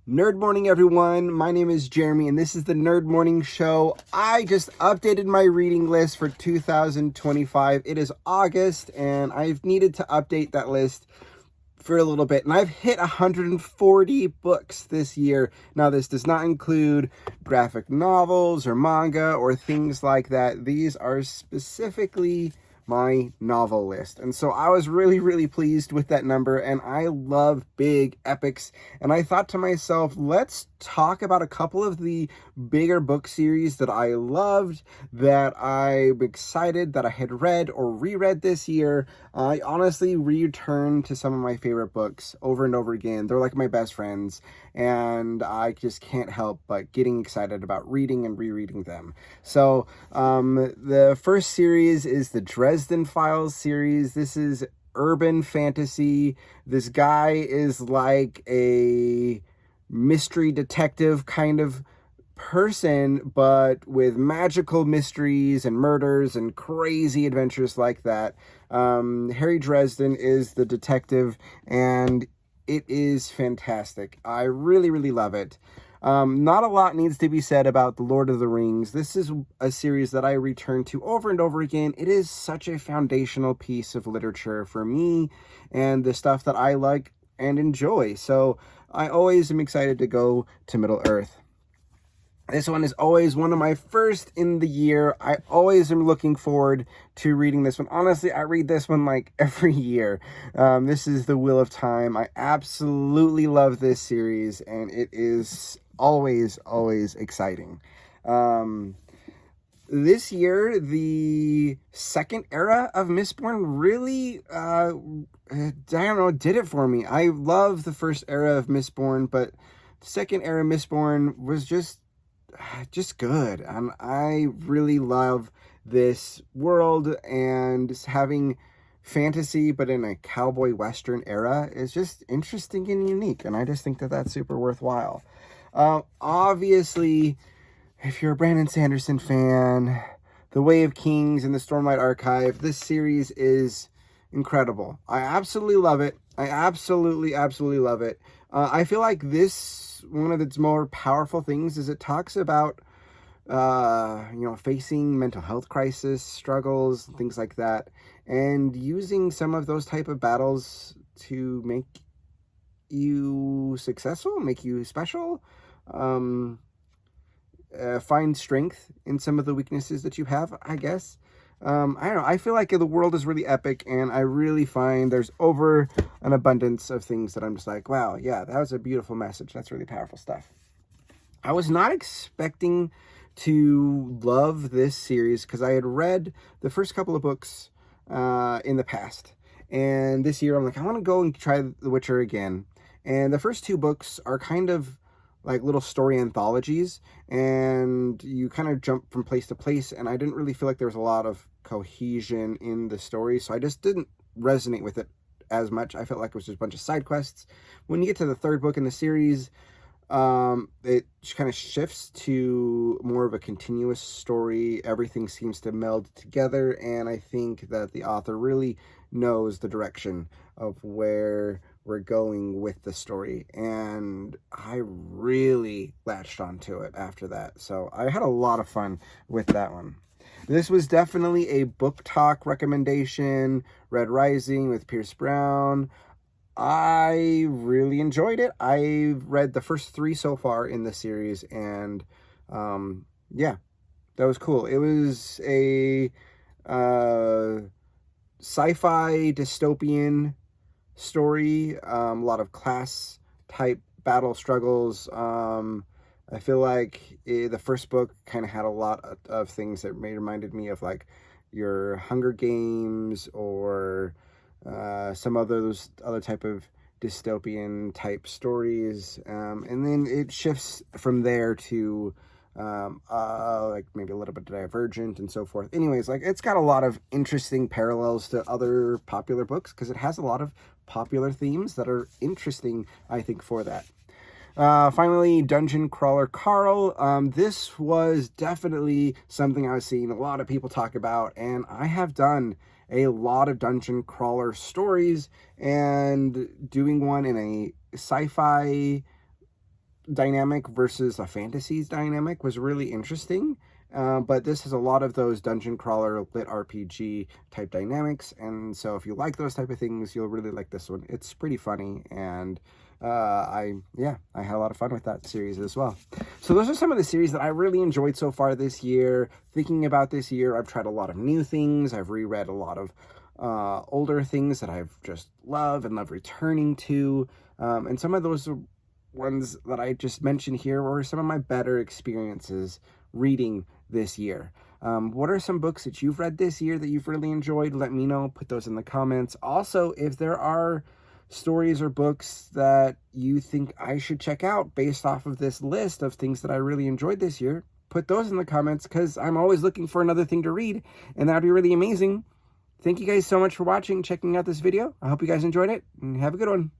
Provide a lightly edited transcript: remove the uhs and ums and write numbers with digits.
Nerd morning, everyone. My name is Jeremy, and this is the Nerd Morning Show. I just updated my reading list for 2025. It is August, and I've needed to update that list for a little bit, and I've hit 140 books this year. Now, this does not include graphic novels or manga or things like that. These are specifically my novel list. And so I was really pleased with that number, and I love big epics. And I thought to myself, let's talk about a couple of the bigger book series that I loved, that I'm excited that I had read or reread this year. I honestly returned to some of my favorite books over and over again. They're like my best friends, and I just can't help but getting excited about reading and rereading them. So the first series is the Dresden Files series. This is urban fantasy. This guy is like a mystery detective kind of person, but with magical mysteries and murders and crazy adventures like that. Harry Dresden is the detective, and it is fantastic. I really love it. Not a lot needs to be said about The Lord of the Rings. This is a series that I return to over and over again. It is such a foundational piece of literature for me and the stuff that I like and enjoy. So I always am excited to go to Middle Earth. This one is always one of my first in the year. I always am looking forward to reading this one. Honestly, I read this one like every year. This is The Wheel of Time. I absolutely love this series, and it is always exciting. This year, the second era of Mistborn really, I don't know, did it for me. I love the first era of Mistborn, but the second era of Mistborn was just good. I really love this world, and having fantasy but in a cowboy western era is just interesting and unique, and I just think that that's super worthwhile. Obviously, if you're a Brandon Sanderson fan, The Way of Kings and the Stormlight Archive, this series is incredible. I absolutely love it. I absolutely love it. I feel like this, one of its more powerful things is it talks about, facing mental health crisis, struggles, things like that, and using some of those type of battles to make you successful, make you special, find strength in some of the weaknesses that you have, I guess. I don't know. I feel like the world is really epic, and I really find there's over an abundance of things that I'm just like, wow, yeah, that was a beautiful message. That's really powerful stuff. I was not expecting to love this series because I had read the first couple of books in the past. And this year I'm like, I want to go and try The Witcher again. And the first two books are kind of like little story anthologies, and you kind of jump from place to place, and I didn't really feel like there was a lot of cohesion in the story, so I just didn't resonate with it as much. I felt like it was just a bunch of side quests. When you get to the third book in the series, it kind of shifts to more of a continuous story. Everything seems to meld together, and I think that the author really knows the direction of where we're going with the story, and I really latched onto it after that. So I had a lot of fun with that one. This was definitely a book talk recommendation. Red Rising with Pierce Brown. I really enjoyed it. I've read the first 3 so far in the series, and yeah, that was cool. It was a sci-fi dystopian story, a lot of class type battle struggles. I feel like the first book kind of had a lot of things that reminded me of like your Hunger Games or some of those other type of dystopian type stories, and then it shifts from there to like maybe a little bit Divergent and so forth. Anyways, like it's got a lot of interesting parallels to other popular books because it has a lot of popular themes that are interesting, I think, for that. Finally, Dungeon Crawler Carl. This was definitely something I was seeing a lot of people talk about, and I have done a lot of dungeon crawler stories, and doing one in a sci-fi dynamic versus a fantasies dynamic was really interesting. But this has a lot of those dungeon crawler lit RPG type dynamics, and so if you like those type of things, you'll really like this one. It's pretty funny, and I had a lot of fun with that series as well. So those are some of the series that I really enjoyed so far this year. Thinking about this year, I've tried a lot of new things. I've reread a lot of older things that I've just loved and love returning to, and some of those ones that I just mentioned here were some of my better experiences reading this year. What are some books that you've read this year that you've really enjoyed? Let me know. Put those in the comments. Also, if there are stories or books that you think I should check out based off of this list of things that I really enjoyed this year, put those in the comments, because I'm always looking for another thing to read, and that would be really amazing. Thank you guys so much for watching, checking out this video. I hope you guys enjoyed it, and have a good one.